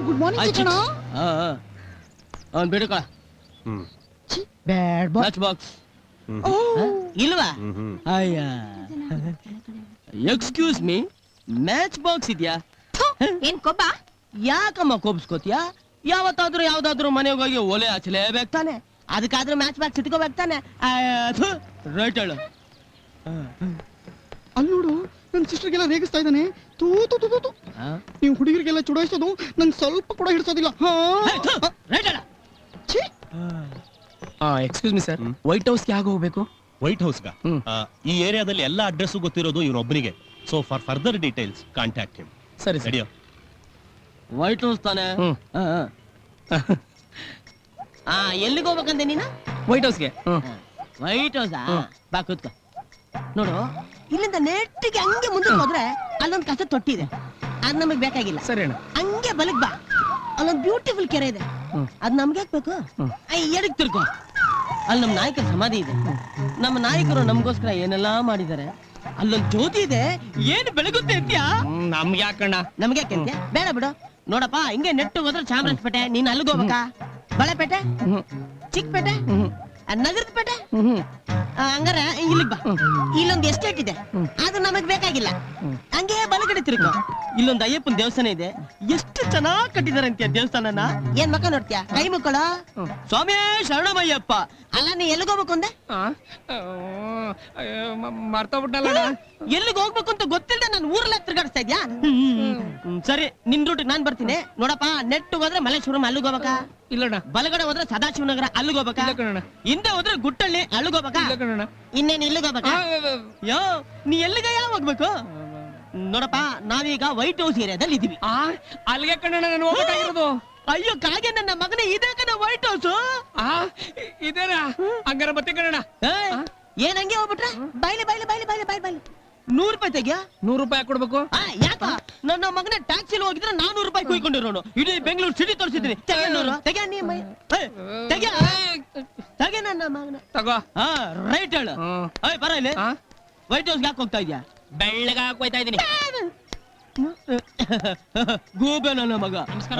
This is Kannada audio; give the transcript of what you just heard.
Good morning Chikkanna. ಅವ್ನು ಬಿಡು ಕಳ. ಬ್ಯಾಡ್ ಮ್ಯಾಚ್ ಬಾಕ್ಸ್ ಇಲ್ವಾ? ಅಯ್ಯ, ಎಕ್ಸ್ಕ್ಯೂಸ್ ಮೀ, ಮ್ಯಾಚ್ ಬಾಕ್ಸ್ ಇದೆಯಾ? ಏನ್ ಕೊಬ್ಬ? ಯಾಕಮ್ಮ ಕೋಪಿಸ್ಕೋತಿಯಾ? ಯಾವತ್ತಾದ್ರೂ ಯಾವ್ದಾದ್ರು ಮನೆಗೆ ಹೋಗಿ ಒಲೆ ಹಚ್ಚಲೇಬೇಕು ತಾನೆ, ಅದಕ್ಕಾದ್ರೂ ಮ್ಯಾಚ್ ಬಾಕ್ಸ್ ಇಟ್ಕೋಬೇಕು ತಾನೆ. ರೈಟ್ ಹೇಳು. ಅಲ್ಲಿ ನೋಡು, ನನ್ನ ಸಿಸ್ಟರ್ಗೆಲ್ಲ ರೇಗಿಸ್ತಾ ಇದ್ದಾನೆ. ತೂ ತೂ ತೂ ತೂ. ನೀವು ಹುಡುಗರಿಗೆಲ್ಲ ಚುಡಾಯಿಸೋದು ನಂಗೆ ಸ್ವಲ್ಪ ಕೂಡ ಹಿಡಿಸೋದಿಲ್ಲ. ರೈಟ್ ಹೇಳ. ಎಕ್ಸ್ಕ್ಯೂಸ್ ಮಿ ಸರ್, ವೈಟ್ ಹೌಸ್ಗೆ ಯಾಕೆ ಹೋಗ್ಬೇಕು? ವೈಟ್ ಹೌಸ್ಗ ಈ ಏರಿಯಾದಲ್ಲಿ ಎಲ್ಲ ಅಡ್ರೆಸ್ ಗೊತ್ತಿರೋದು ಇವನೊಬ್ಬನಿಗೆ. So for further details contact him. ಸರಿ ಸರಿ. ನಡೆಯೋ. ವೈಟ್ ಹೌಸ್ ತಾನೆ. ಎಲ್ಲಿಗೆ ಹೋಗ್ಬೇಕಂತೆ ನೀನು? ವೈಟ್ ಹೌಸ್ಗೆ. ವೈಟ್ ಹೌಸಾ? ಬಾ ಕೂತ್ಕೋ. ನೋಡು, ಇಲ್ಲಿಂದ ನೆಟ್ಟಿಗೆ ಹಂಗೆ ಮುಂದಕ್ಕೆ ಹೋದ್ರೆ ಅಲ್ಲೊಂದು ಕಸ ತೊಟ್ಟಿದೆ, ಅದ್ ನಮಗ್ ಬೇಕಾಗಿಲ್ಲ. ಸರಿ ಅಣ್ಣ. ಹಂಗೆ ಬಲಕ್ ಬಾ, ಅಲ್ಲೊಂದು ಬ್ಯೂಟಿಫುಲ್ ಕೆರೆ ಇದೆ, ಅದ್ ನಮ್ಗೆ ಬೇಕು. ಎಡಕ್ ತಿರ್ಕೋ, ಅಲ್ಲಿ ನಮ್ ನಾಯಕರ ಸಮಾಧಿ ಇದೆ. ನಮ್ಮ ನಾಯಕರು ನಮ್ಗೋಸ್ಕರ ಏನೆಲ್ಲಾ ಮಾಡಿದ್ದಾರೆ. ಅಲ್ಲೊಂದು ಜ್ಯೋತಿ ಇದೆ, ಏನು ಬೆಳಗುತ್ತೆ ಅಂತ್ಯಾ? ನಮ್ಗೆ ಯಾಕಣ್ಣ? ನಮ್ಗೆ ಯಾಕೆ ಬೇಡ ಬಿಡು. ನೋಡಪ್ಪ, ಹಿಂಗೆ ನೆಟ್ಟು ಹೋದ್ರೆ ಚಾಮರಾಜಪೇಟೆ, ನೀನ್ ಅಲ್ಲಿಗೆ ಹೋಗ್ಬೇಕಾ? ಬಳೆಪೇಟೆ, ಚಿಕ್ಕಪೇಟೆ, ನಗರದ ಪೇಟೆ, ಹಂಗಾರ ಇಲ್ಲಿಗ್ ಬಾ. ಇಲ್ಲೊಂದು ಎಸ್ಟೇಟ್ ಇದೆ, ಅದು ನಮಗ್ ಬೇಕಾಗಿಲ್ಲ. ಹಂಗೆ ಬಲಗಡೆ ತಿರ್ಕೋ, ಇಲ್ಲೊಂದು ಅಯ್ಯಪ್ಪನ ದೇವಸ್ಥಾನ ಇದೆ. ಎಷ್ಟು ಚೆನ್ನಾಗಿ ಕಟ್ಟಿದಾರೆ ಅಂತೀಯ ದೇವಸ್ಥಾನನ. ಏನ್ ಮಕ್ಕ ನೋಡ್ತೀಯ? ಕೈ ಮುಕ್ಕಳ. ಸ್ವಾಮಿ ಶರಣಮಯ್ಯಪ್ಪ. ಅಲ್ಲ, ನೀ ಎಲ್ಲಿಗೆ ಹೋಗ್ಬೇಕು ಅಂದೆ? ಮರ್ತೋಗ್ಬಿಟ್ಟಲ್ಲ. ಎಲ್ಲಿಗೆ ಹೋಗ್ಬೇಕು ಅಂತ ಗೊತ್ತಿಲ್ಲದೆ ನಾನು ಊರಲ್ಲ ತಿರ್ಗಾಡಿಸ್ತಾ ಇದ್ಯಾ? ಸರಿ, ನಿನ್ ರೂಟಿಗೆ ನಾನ್ ಬರ್ತೀನಿ. ನೋಡಪ್ಪ, ನೆಟ್ಟು ಹೋದ್ರೆ ಮಲ್ಲೇಶ್ವರಂ, ಅಲ್ಲಿಗೆ ಹೋಗ್ಬೇಕಾ? ಇಲ್ಲಣ್ಣ. ಬಲಗಡೆ ಹೋದ್ರೆ ಸದಾಶಿವನಗರ, ಅಲ್ಲಿಗೆ ಹೋಗ್ಬೇಕಾ? ಹಿಂದೆ ಹೋದ್ರೆ ಗುಟ್ಟಳ್ಳಿ, ಅಲ್ಲಿಗೆ ಹೋಗ್ಬೇಕಾ? ಇನ್ನೇನು ಇಲ್ಲಿಗೆ ಹೋಗ್ಬೇಕಾ? ಯೋ, ನೀ ಎಲ್ಲಿಗೆ ಯಾವ ಹೋಗ್ಬೇಕು? ನೋಡಪ್ಪ, ನಾವೀಗ ವೈಟ್ ಹೌಸ್ ಏರಿಯಾದಲ್ಲಿ ಇದೀವಿ. ಅಲ್ಲಿಗೆ ಕಣ್ಣ ನಾನು ಹೋಗ್ಬೇಕಾಗಿರೋದು. ಅಯ್ಯೋ ಕಾಗೆ, ನನ್ನ ಮಗನೇ, ಇದೇ ಕಣ ವೈಟ್ ಹೌಸ್. ಇದೇನಾ? ಹಂಗಾರ ಮತ್ತೆ ಕಣ್ಣ. ಏನ್ ಹಂಗೆ ಹೋಗ್ಬಿಟ್ರೆ? ಬಾಯ್ಲಿ ಬಾಯ್ಲಿ ಬಾಯ್ಲಿ ಬಾಯ್ಲಿ ಬಾಯ್ಲಿ ಬಾಯ್ಲಿ. 100 ರೂಪಾಯಿ ತೆಗಿಯಾ? 100 ರೂಪಾಯಿ ಕೊಡ್ಬೇಕು. ಯಾಕ? ನನ್ನ ಮಗನ ಟ್ಯಾಕ್ಸಿಲಿ ಹೋಗಿದ್ರೆ 400 ರೂಪಾಯಿ ಕುಯ್ಕೊಂಡಿರೋನು. ಇಡೀ ಬೆಂಗಳೂರು ಸಿಟಿ ತೋರಿಸಿದ್ದೀನಿ. ತೆಗೆ ನನ್ನ ಮಗನ. ತಗೋ. ರೈಟ್ ಹೇಳು. ಬರ ಇಲ್ಲಿ. ವೈಟ್ ಹೌಸ್ ಯಾಕೆ ಹೋಗ್ತಾ ಇದ್ಯಾ? ಬೆಳ್ಳಗ ಹೋಗ್ತಾ ಇದೀನಿ. ಗೂಬೆ ನನ್ನ ಮಗ. ನಮಸ್ಕಾರ.